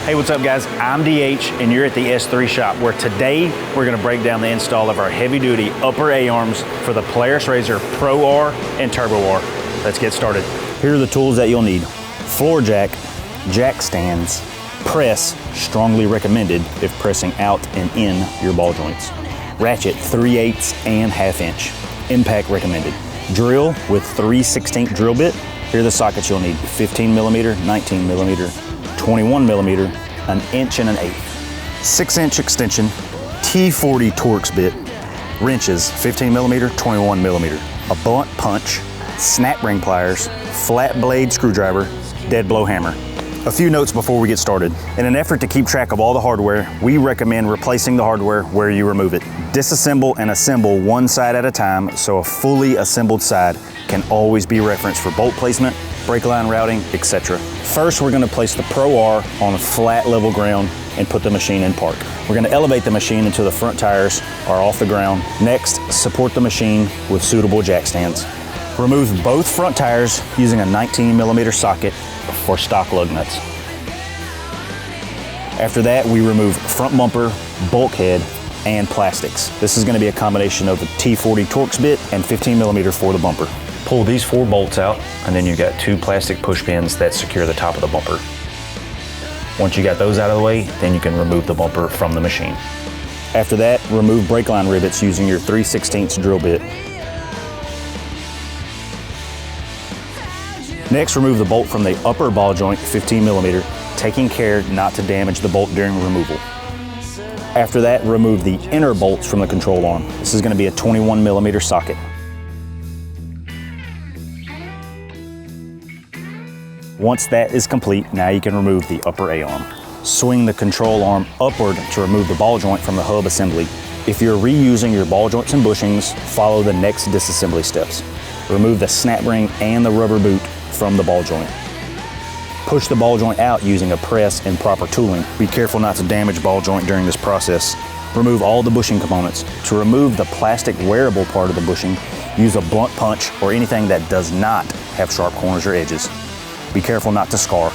Hey, what's up guys? I'm DH and you're at the S3 shop, where today we're gonna break down the install of our heavy duty upper A-arms for the Polaris RZR Pro R and Turbo R. Let's get started. Here are the tools that you'll need. Floor jack, jack stands, press, strongly recommended if pressing out and in your ball joints. Ratchet 3/8 and 1/2 inch. Impact recommended. Drill with 3/16 drill bit. Here are the sockets you'll need. 15 millimeter, 19 millimeter, 21 millimeter, 1 1/8 inch. 6-inch extension, T40 Torx bit, wrenches, 15 millimeter, 21 millimeter, a blunt punch, snap ring pliers, flat blade screwdriver, dead blow hammer. A few notes before we get started. In an effort to keep track of all the hardware, we recommend replacing the hardware where you remove it. Disassemble and assemble one side at a time so a fully assembled side can always be referenced for bolt placement, brake line routing, etc. First, we're gonna place the Pro R on flat level ground and put the machine in park. We're gonna elevate the machine until the front tires are off the ground. Next, support the machine with suitable jack stands. Remove both front tires using a 19 millimeter socket for stock lug nuts. After that, we remove front bumper, bulkhead, and plastics. This is gonna be a combination of a T40 Torx bit and 15 millimeter for the bumper. Pull these 4 bolts out, and then you got 2 plastic push pins that secure the top of the bumper. Once you got those out of the way, then you can remove the bumper from the machine. After that, remove brake line rivets using your 3/16 drill bit. Next, remove the bolt from the upper ball joint, 15 millimeter, taking care not to damage the bolt during removal. After that, remove the inner bolts from the control arm. This is going to be a 21 millimeter socket. Once that is complete, now you can remove the upper A-arm. Swing the control arm upward to remove the ball joint from the hub assembly. If you're reusing your ball joints and bushings, follow the next disassembly steps. Remove the snap ring and the rubber boot from the ball joint. Push the ball joint out using a press and proper tooling. Be careful not to damage ball joint during this process. Remove all the bushing components. To remove the plastic wearable part of the bushing, use a blunt punch or anything that does not have sharp corners or edges. Be careful not to scar.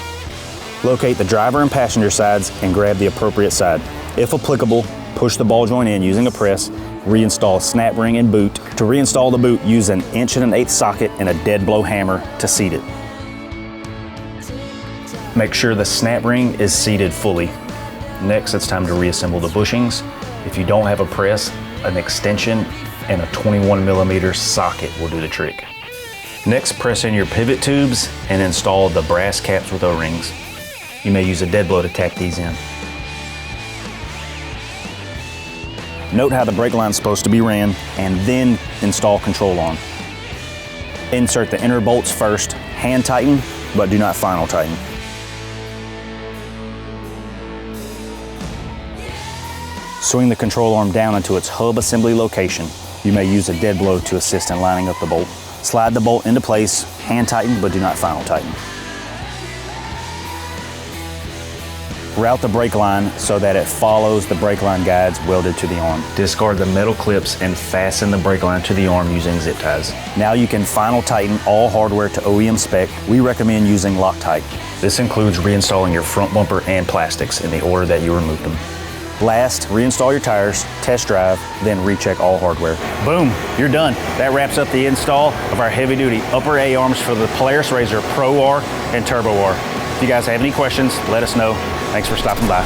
Locate the driver and passenger sides and grab the appropriate side. If applicable, push the ball joint in using a press. Reinstall snap ring and boot. To reinstall the boot, use an 1 1/8 inch socket and a dead blow hammer to seat it. Make sure the snap ring is seated fully. Next, it's time to reassemble the bushings. If you don't have a press, an extension and a 21 millimeter socket will do the trick. Next, press in your pivot tubes and install the brass caps with O-rings. You may use a dead blow to tack these in. Note how the brake line is supposed to be ran, and then install control arm. Insert the inner bolts first, hand tighten, but do not final tighten. Swing the control arm down into its hub assembly location. You may use a dead blow to assist in lining up the bolt. Slide the bolt into place, hand tighten, but do not final tighten. Route the brake line so that it follows the brake line guides welded to the arm. Discard the metal clips and fasten the brake line to the arm using zip ties. Now you can final tighten all hardware to OEM spec. We recommend using Loctite. This includes reinstalling your front bumper and plastics in the order that you removed them. Last, reinstall your tires, test drive, then recheck all hardware. Boom, you're done. That wraps up the install of our heavy duty upper A-arms for the Polaris RZR Pro R and Turbo R. If you guys have any questions, let us know. Thanks for stopping by.